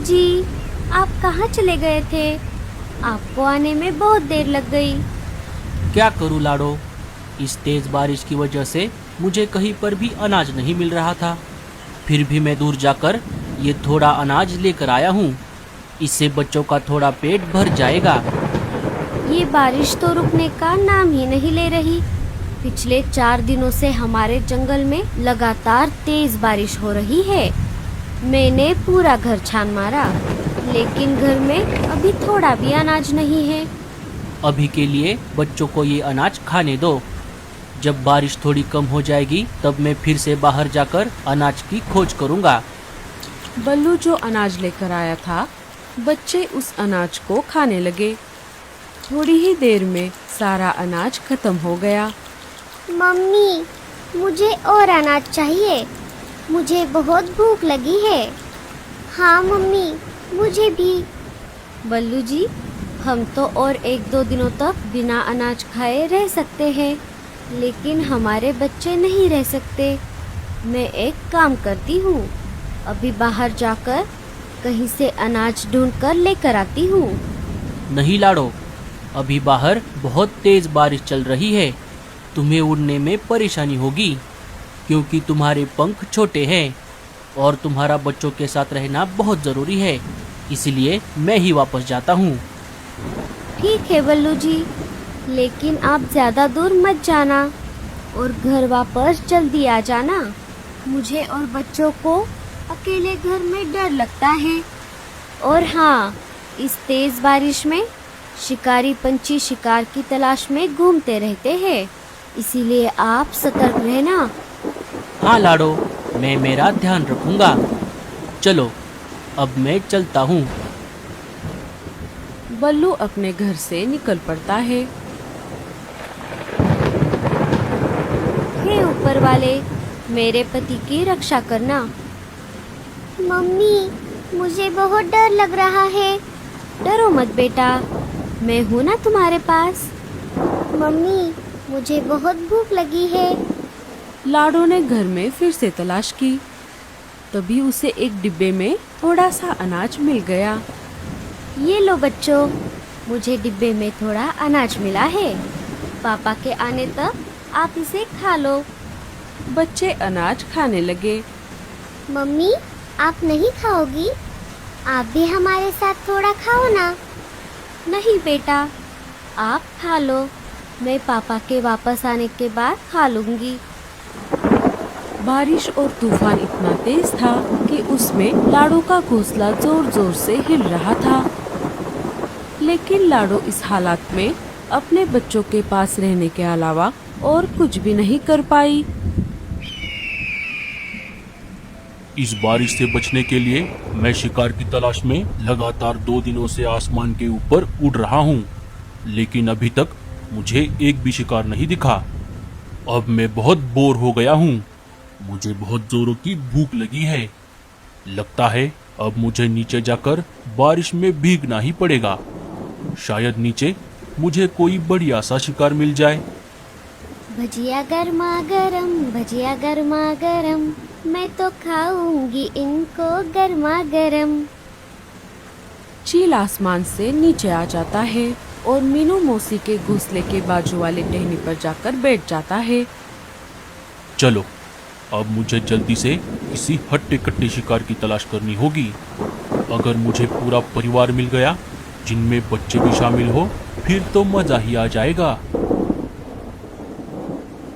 जी, आप कहाँ चले गए थे? आपको आने में बहुत देर लग गई। क्या करूँ लाडो, इस तेज बारिश की वजह से मुझे कहीं पर भी अनाज नहीं मिल रहा था। फिर भी मैं दूर जाकर ये थोड़ा अनाज लेकर आया हूँ। इससे बच्चों का थोड़ा पेट भर जाएगा। ये बारिश तो रुकने का नाम ही नहीं ले रही। पिछले 4 दिनों से हमारे जंगल में लगातार तेज बारिश हो रही है। मैंने पूरा घर छान मारा, लेकिन घर में अभी थोड़ा भी अनाज नहीं है। अभी के लिए बच्चों को ये अनाज खाने दो। जब बारिश थोड़ी कम हो जाएगी तब मैं फिर से बाहर जाकर अनाज की खोज करूँगा। बल्लू जो अनाज लेकर आया था, बच्चे उस अनाज को खाने लगे। थोड़ी ही देर में सारा अनाज खत्म हो गया। मम्मी, मुझे और अनाज चाहिए। मुझे बहुत भूख लगी है। हाँ मम्मी, मुझे भी। बल्लू जी, हम तो और 1-2 दिनों तक बिना अनाज खाए रह सकते हैं, लेकिन हमारे बच्चे नहीं रह सकते। मैं एक काम करती हूँ, अभी बाहर जाकर कहीं से अनाज ढूंढकर लेकर आती हूँ। नहीं लाडो, अभी बाहर बहुत तेज बारिश चल रही है। तुम्हें उड़ने में परेशानी होगी, क्योंकि तुम्हारे पंख छोटे हैं और तुम्हारा बच्चों के साथ रहना बहुत ज़रूरी है। इसलिए मैं ही वापस जाता हूँ। ठीक है बल्लू जी, लेकिन आप ज़्यादा दूर मत जाना और घर वापस जल्दी आ जाना। मुझे और बच्चों को अकेले घर में डर लगता है। और हाँ, इस तेज़ बारिश में शिकारी पंछी शिकार की तलाश में घूमते रहते हैं, इसीलिए आप सतर्क रहना। हाँ लाडो, मैं मेरा ध्यान रखूँगा। चलो, अब मैं चलता हूँ। बल्लू अपने घर से निकल पड़ता है। हे ऊपर वाले, मेरे पति की रक्षा करना। मम्मी, मुझे बहुत डर लग रहा है। डरो मत बेटा, मैं हूँ ना तुम्हारे पास। मम्मी, मुझे बहुत भूख लगी है। लाडो ने घर में फिर से तलाश की। तभी उसे एक डिब्बे में थोड़ा सा अनाज मिल गया। ये लो बच्चों, मुझे डिब्बे में थोड़ा अनाज मिला है। पापा के आने तक आप इसे खा लो। बच्चे अनाज खाने लगे। मम्मी, आप नहीं खाओगी? आप भी हमारे साथ थोड़ा खाओ ना। नहीं बेटा, आप खा लो, मैं पापा के वापस आने के बाद खा लूंगी। बारिश और तूफान इतना तेज था कि उसमें लाडो का घोंसला जोर जोर से हिल रहा था। लेकिन लाडो इस हालात में अपने बच्चों के पास रहने के अलावा और कुछ भी नहीं कर पाई। इस बारिश से बचने के लिए मैं शिकार की तलाश में लगातार 2 दिनों से आसमान के ऊपर उड़ रहा हूँ, लेकिन अभी तक मुझे एक भी शिकार नहीं दिखा। अब मैं बहुत बोर हो गया हूँ। मुझे बहुत जोरों की भूख लगी है। लगता है अब मुझे नीचे जाकर बारिश में भीगना ही पड़ेगा। शायद नीचे मुझे कोई बढ़िया सा शिकार मिल जाए। भजिया गर्मा गरम, भजिया गर्मा गरम, मैं तो खाऊंगी इनको गर्मा गरम। चील आसमान से नीचे आ जाता है और मीनू मौसी के घोंसले के बाजू वाले टहनी पर जाकर बैठ जाता है। चलो, अब मुझे जल्दी से किसी हट्टे कट्टे शिकार की तलाश करनी होगी। अगर मुझे पूरा परिवार मिल गया, जिनमें बच्चे भी शामिल हो, फिर तो मजा ही आ जाएगा।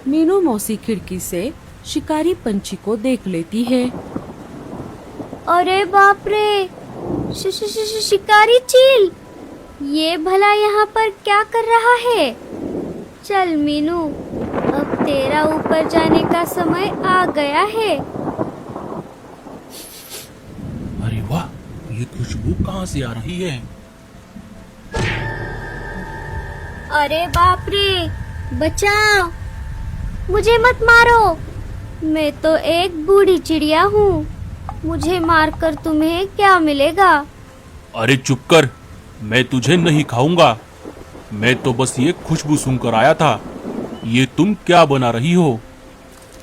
मीनू मौसी खिड़की से शिकारी पंछी को देख लेती है। अरे बाप रे, शिकारी चील, ये भला यहाँ पर क्या कर रहा है? चल मीनू, अब तेरा ऊपर जाने का समय आ गया है। अरे वाह, ये खुशबू कहाँ से आ रही है? अरे बाप रे, बचाओ, मुझे मत मारो। मैं तो एक बूढ़ी चिड़िया हूँ, मुझे मारकर तुम्हें क्या मिलेगा? अरे चुप कर, मैं तुझे नहीं खाऊंगा। मैं तो बस ये खुशबू सुनकर आया था। ये तुम क्या बना रही हो?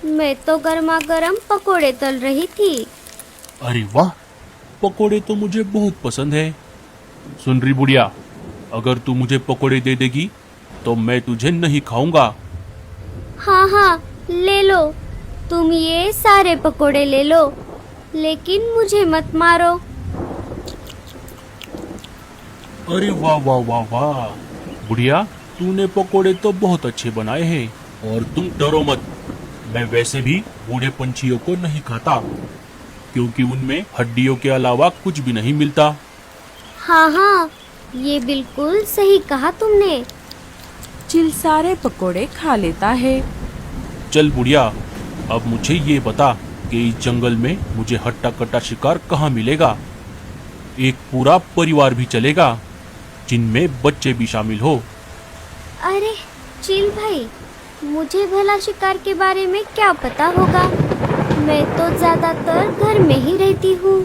मैं तो गर्मा गर्म पकोड़े तल रही थी। अरे वाह, पकोड़े तो मुझे बहुत पसंद है। सुन रही बुढ़िया, अगर तू मुझे पकोड़े दे देगी तो मैं तुझे नहीं खाऊंगा। हाँ हाँ, ले लो, तुम ये सारे पकोड़े ले लो, लेकिन मुझे मत मारो। अरे वाह वाह वाह वाह, बुढ़िया तूने पकोड़े तो बहुत अच्छे बनाए हैं। और तुम डरो मत, मैं वैसे भी बूढ़े पंछियों को नहीं खाता, क्योंकि उनमें हड्डियों के अलावा कुछ भी नहीं मिलता। हाँ हाँ, ये बिल्कुल सही कहा तुमने। चील सारे पकोड़े खा लेता है। चल बुढ़िया, अब मुझे ये बता कि इस जंगल में मुझे हट्टा कट्टा शिकार कहाँ मिलेगा। एक पूरा परिवार भी चलेगा, जिनमें बच्चे भी शामिल हो। अरे चील भाई, मुझे भला शिकार के बारे में क्या पता होगा, मैं तो ज्यादातर घर में ही रहती हूँ।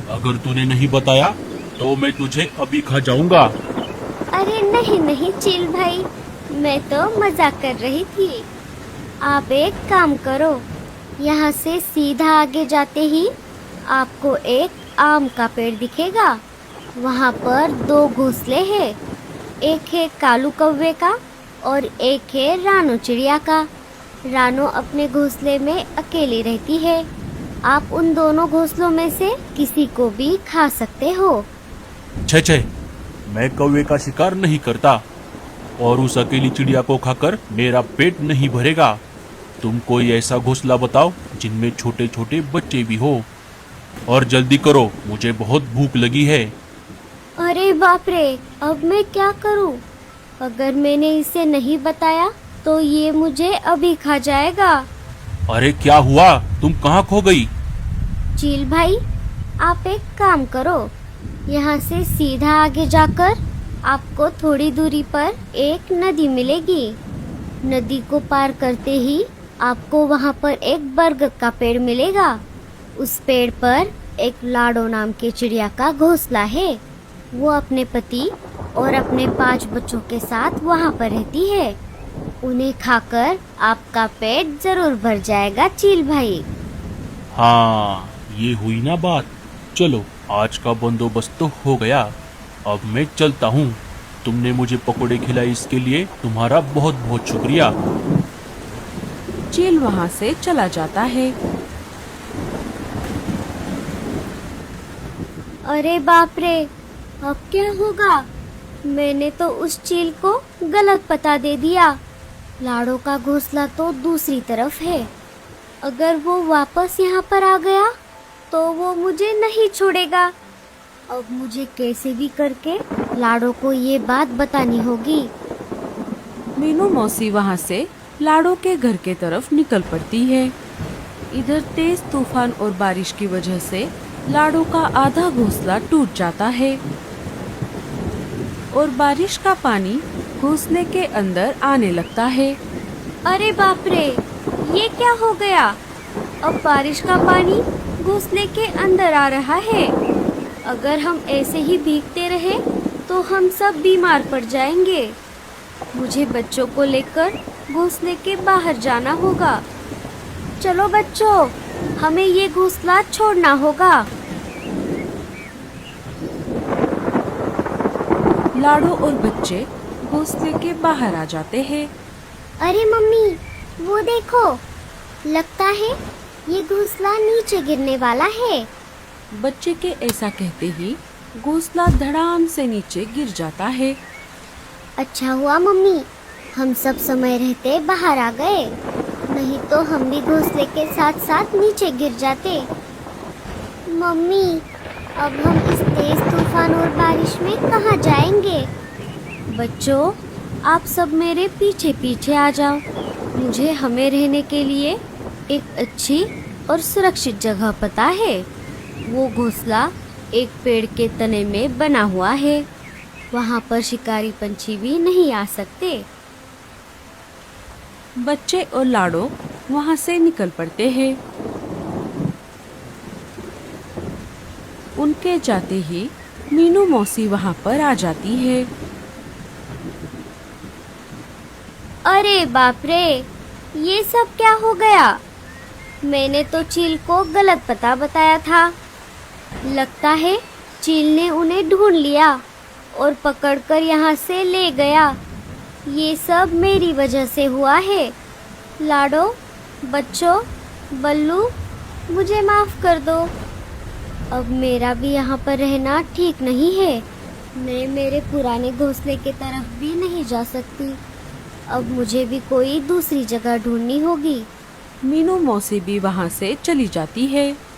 अगर तूने नहीं बताया तो मैं तुझे अभी खा जाऊंगा। अरे नहीं नहीं चील भाई, मैं तो मजाक कर रही थी। आप एक काम करो, यहाँ से सीधा आगे जाते ही आपको एक आम का पेड़ दिखेगा। वहाँ पर 2 घोंसले हैं, एक है कालू कौवे का और एक है रानो चिड़िया का। रानो अपने घोंसले में अकेली रहती है। आप उन दोनों घोंसलों में से किसी को भी खा सकते हो। छे छे, मैं कौवे का शिकार नहीं करता और उस अकेली चिड़िया को खाकर मेरा पेट नहीं भरेगा। तुम कोई ऐसा घोंसला बताओ जिनमें छोटे छोटे बच्चे भी हो, और जल्दी करो, मुझे बहुत भूख लगी है। अरे बाप रे, अब मैं क्या करूं? अगर मैंने इसे नहीं बताया तो ये मुझे अभी खा जाएगा। अरे क्या हुआ, तुम कहाँ खो गई? चील भाई, आप एक काम करो, यहाँ से सीधा आगे जाकर आपको थोड़ी दूरी पर एक नदी मिलेगी। नदी को पार करते ही आपको वहाँ पर एक बरगद का पेड़ मिलेगा। उस पेड़ पर एक लाडो नाम के चिड़िया का घोंसला है। वो अपने पति और अपने 5 बच्चों के साथ वहाँ पर रहती है। उन्हें खाकर आपका पेट जरूर भर जाएगा चील भाई। हाँ, ये हुई ना बात। चलो, आज का बंदोबस्त तो हो गया। अब मैं चलता हूँ। तुमने मुझे पकोड़े खिलाए, इसके लिए तुम्हारा बहुत बहुत शुक्रिया। चील वहाँ से चला जाता है। अरे बाप रे, अब क्या होगा? मैंने तो उस चील को गलत पता दे दिया। लाड़ो का घोंसला तो दूसरी तरफ है। अगर वो वापस यहाँ पर आ गया तो वो मुझे नहीं छोड़ेगा। अब मुझे कैसे भी करके लाड़ो को ये बात बतानी होगी। मीनू मौसी वहाँ से लाड़ो के घर के तरफ निकल पड़ती है। इधर तेज तूफान और बारिश की वजह से लाड़ो का आधा घोंसला टूट जाता है और बारिश का पानी घोंसले के अंदर आने लगता है। अरे बाप रे, ये क्या हो गया? अब बारिश का पानी घोंसले के अंदर आ रहा है। अगर हम ऐसे ही भीगते रहे तो हम सब बीमार पड़ जाएंगे। मुझे बच्चों को लेकर घोंसले के बाहर जाना होगा। चलो बच्चों, हमें ये घोंसला छोड़ना होगा। लाड़ो और बच्चे घोंसले के बाहर आ जाते हैं। अरे मम्मी, वो देखो, लगता है ये घोंसला नीचे गिरने वाला है। बच्चे के ऐसा कहते ही घोंसला धड़ाम से नीचे गिर जाता है। अच्छा हुआ मम्मी, हम सब समय रहते बाहर आ गए, नहीं तो हम भी घोंसले के साथ साथ नीचे गिर जाते। मम्मी, अब हम इस तेज तूफान और बारिश में कहाँ जाएंगे? बच्चों, आप सब मेरे पीछे पीछे आ जाओ। मुझे हमें रहने के लिए एक अच्छी और सुरक्षित जगह पता है। वो घोंसला एक पेड़ के तने में बना हुआ है। वहाँ पर शिकारी पंछी भी नहीं आ सकते। बच्चे और लाड़ो वहाँ से निकल पड़ते हैं। उनके जाते ही मीनू मौसी वहाँ पर आ जाती है। अरे बाप रे, ये सब क्या हो गया? मैंने तो चील को गलत पता बताया था। लगता है चील ने उन्हें ढूंढ लिया और पकड़कर यहाँ से ले गया। ये सब मेरी वजह से हुआ है। लाडो, बच्चों, बल्लू, मुझे माफ कर दो। अब मेरा भी यहाँ पर रहना ठीक नहीं है। मैं मेरे पुराने घोंसले की तरफ भी नहीं जा सकती। अब मुझे भी कोई दूसरी जगह ढूंढनी होगी। मीनू मौसी भी वहाँ से चली जाती है।